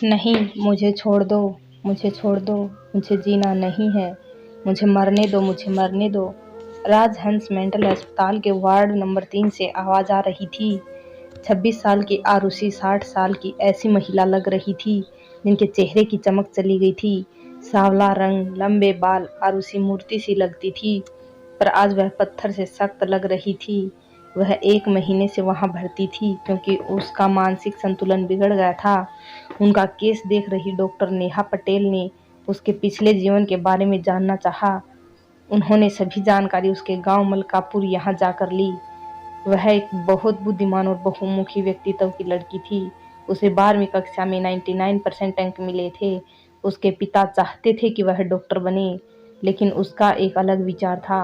नहीं, मुझे छोड़ दो, मुझे छोड़ दो, मुझे जीना नहीं है, मुझे मरने दो, मुझे मरने दो। राजहंस मेंटल अस्पताल के वार्ड नंबर 3 से आवाज आ रही थी। 26 साल की आरुषि 60 साल की ऐसी महिला लग रही थी जिनके चेहरे की चमक चली गई थी। सांवला रंग, लंबे बाल, आरुषि मूर्ति सी लगती थी, पर आज वह पत्थर से सख्त लग रही थी। वह 1 महीने से वहां भर्ती थी क्योंकि उसका मानसिक संतुलन बिगड़ गया था। उनका केस देख रही डॉक्टर नेहा पटेल ने उसके पिछले जीवन के बारे में जानना चाहा। उन्होंने सभी जानकारी उसके गांव मलकापुर यहाँ जाकर ली। वह एक बहुत बुद्धिमान और बहुमुखी व्यक्तित्व की लड़की थी। उसे 12वीं कक्षा में 99% अंक मिले थे। उसके पिता चाहते थे कि वह डॉक्टर बने, लेकिन उसका एक अलग विचार था।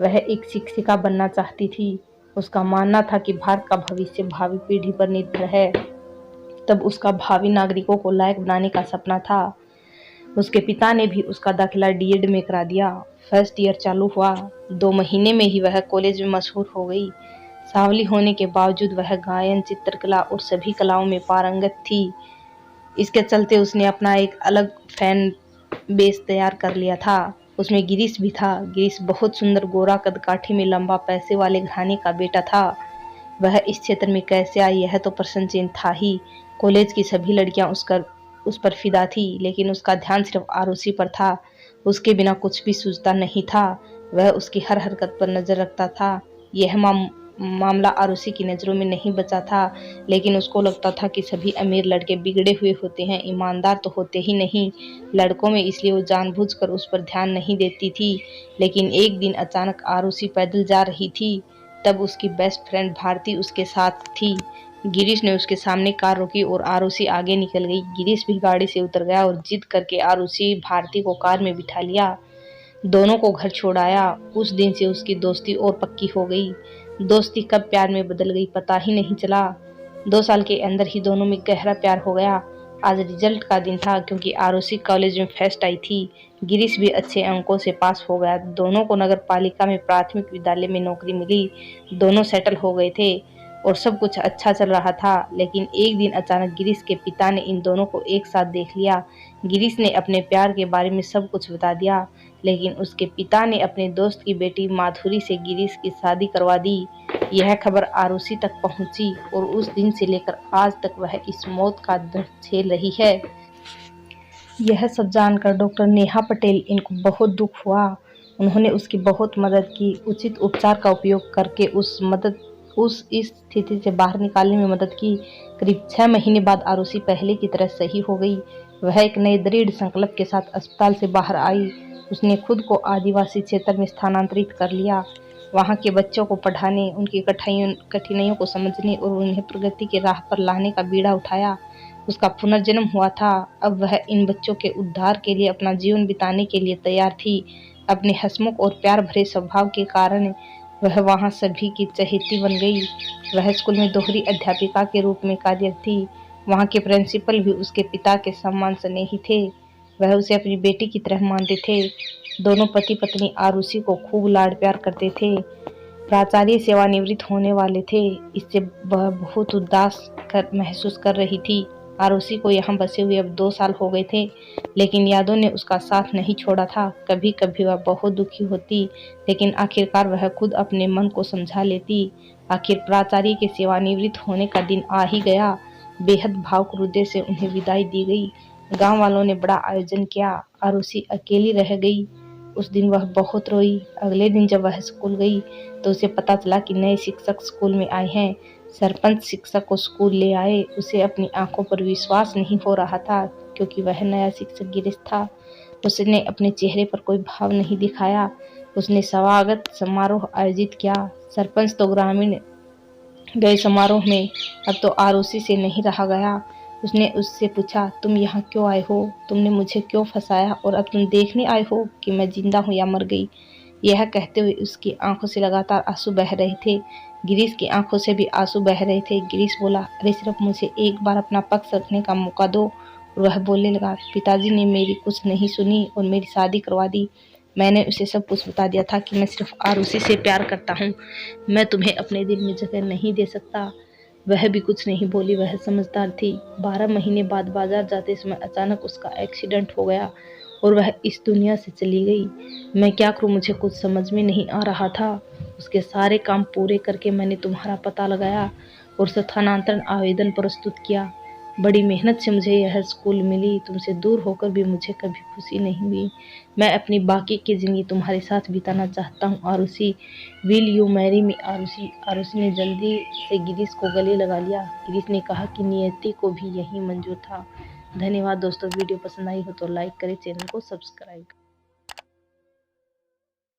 वह एक शिक्षिका बनना चाहती थी। उसका मानना था कि भारत का भविष्य भावी पीढ़ी पर निर्भर है। तब उसका भावी नागरिकों को लायक बनाने का सपना था। उसके पिता ने भी उसका दाखिला डीएड में करा दिया। फर्स्ट ईयर चालू हुआ। 2 महीने में ही वह कॉलेज में मशहूर हो गई। सांवली होने के बावजूद वह गायन, चित्रकला और सभी कलाओं में पारंगत थी। इसके चलते उसने अपना एक अलग फैन बेस तैयार कर लिया था। उसमें गिरीश भी था। गिरीश बहुत सुंदर, गोरा, कदकाठी में लंबा, पैसे वाले घराने का बेटा था। वह इस क्षेत्र में कैसे आई यह तो प्रश्न चिन्ह था ही। कॉलेज की सभी लड़कियां उस पर फिदा थी, लेकिन उसका ध्यान सिर्फ आरुषि पर था। उसके बिना कुछ भी सूझता नहीं था। वह उसकी हर हरकत पर नजर रखता था। यह मामला आरुषि की नजरों में नहीं बचा था, लेकिन उसको लगता था कि सभी अमीर लड़के बिगड़े हुए होते हैं, ईमानदार तो होते ही नहीं लड़कों में, इसलिए वो जानबूझकर उस पर ध्यान नहीं देती थी। लेकिन एक दिन अचानक आरुषि पैदल जा रही थी। तब उसकी बेस्ट फ्रेंड भारती उसके साथ थी। गिरीश ने उसके सामने कार रोकी और आरुषि आगे निकल गई। गिरीश भी गाड़ी से उतर गया और जिद करके आरुषि भारती को कार में बिठा लिया। दोनों को घर छोड़ाया। उस दिन से उसकी दोस्ती और पक्की हो गई। दोस्ती कब प्यार में बदल गई पता ही नहीं चला। 2 साल के अंदर ही दोनों में गहरा प्यार हो गया। आज रिजल्ट का दिन था क्योंकि आरुषि कॉलेज में फर्स्ट आई थी। गिरीश भी अच्छे अंकों से पास हो गया। दोनों को नगर पालिका में प्राथमिक विद्यालय में नौकरी मिली। दोनों सेटल हो गए थे और सब कुछ अच्छा चल रहा था। लेकिन एक दिन अचानक गिरीश के पिता ने इन दोनों को एक साथ देख लिया। गिरीश ने अपने प्यार के बारे में सब कुछ बता दिया, लेकिन उसके पिता ने अपने दोस्त की बेटी माधुरी से गिरीश की शादी करवा दी। यह खबर आरुषि तक पहुंची और उस दिन से लेकर आज तक वह इस मौत का दर्द झेल रही है। यह सब जानकर डॉक्टर नेहा पटेल इनको बहुत दुख हुआ। उन्होंने उसकी बहुत मदद की। उचित उपचार का उपयोग करके उस इस स्थिति से बाहर निकालने में मदद की। करीब 6 महीने बाद आरुषि पहले की तरह सही हो गई। वह एक नए दृढ़ संकल्प के साथ अस्पताल से बाहर आई। उसने खुद को आदिवासी क्षेत्र में स्थानांतरित कर लिया। वहाँ के बच्चों को पढ़ाने, उनकी कठिनाइयों को समझने और उन्हें प्रगति के राह पर लाने का बीड़ा उठाया। उसका पुनर्जन्म हुआ था। अब वह इन बच्चों के उद्धार के लिए अपना जीवन बिताने के लिए तैयार थी। अपने हंसमुख और प्यार भरे स्वभाव के कारण वह वहाँ सभी की चहेती बन गई। वह स्कूल में दोहरी अध्यापिका के रूप में कार्यरत थी। वहाँ के प्रिंसिपल भी उसके पिता के समान स्नेही थे। वह उसे अपनी बेटी की तरह मानते थे। दोनों पति पत्नी आरुषि को खूब लाड प्यार करते थे। प्राचार्य सेवानिवृत्त होने वाले थे। इससे वह बहुत महसूस कर रही थी। आरुषि को यहाँ बसे हुए अब 2 साल हो गए थे, लेकिन यादों ने उसका साथ नहीं छोड़ा था। कभी कभी वह बहुत दुखी होती, लेकिन आखिरकार वह खुद अपने मन को समझा लेती। आखिर प्राचार्य के सेवानिवृत्त होने का दिन आ ही गया। बेहद भावुक हृदय से उन्हें विदाई दी गई। गांव वालों ने बड़ा आयोजन किया। आरुषि अकेली रह गई। उस दिन वह बहुत रोई। अगले दिन जब वह स्कूल गई तो उसे पता चला कि नए शिक्षक स्कूल में आए हैं। सरपंच शिक्षक को स्कूल ले आए। उसे अपनी आंखों पर विश्वास नहीं हो रहा था, क्योंकि वह नया शिक्षक गिरीश था। उसने अपने चेहरे पर कोई भाव नहीं दिखाया। उसने स्वागत समारोह आयोजित किया। सरपंच तो ग्रामीण गए समारोह में। अब तो आरुषि से नहीं रहा गया। उसने उससे पूछा, तुम यहाँ क्यों आए हो? तुमने मुझे क्यों फंसाया? और अब तुम देखने आए हो कि मैं जिंदा हूँ या मर गई? यह कहते हुए उसकी आंखों से लगातार आंसू बह रहे थे। गिरीश की आंखों से भी आंसू बह रहे थे। गिरीश बोला, अरे सिर्फ मुझे एक बार अपना पक्ष रखने का मौका दो। और वह बोलने लगा, पिताजी ने मेरी कुछ नहीं सुनी और मेरी शादी करवा दी। मैंने उसे सब कुछ बता दिया था कि मैं सिर्फ आरुषि से प्यार करता हूँ। मैं तुम्हें अपने दिल में जगह नहीं दे सकता। वह भी कुछ नहीं बोली, वह समझदार थी। 12 महीने बाद बाजार जाते समय अचानक उसका एक्सीडेंट हो गया और वह इस दुनिया से चली गई। मैं क्या करूं, मुझे कुछ समझ में नहीं आ रहा था। उसके सारे काम पूरे करके मैंने तुम्हारा पता लगाया और स्थानांतरण आवेदन प्रस्तुत किया। बड़ी मेहनत से मुझे यह स्कूल मिली। तुमसे दूर होकर भी मुझे कभी खुशी नहीं हुई। मैं अपनी बाकी की ज़िंदगी तुम्हारे साथ बिताना चाहता हूँ Arushi. Will you marry me Arushi. Arushi ने जल्दी से गिरीश को गले लगा लिया। गिरीश ने कहा कि नियति को भी यही मंजूर था। धन्यवाद दोस्तों, वीडियो पसंद आई हो तो लाइक करें, चैनल को सब्सक्राइब करें।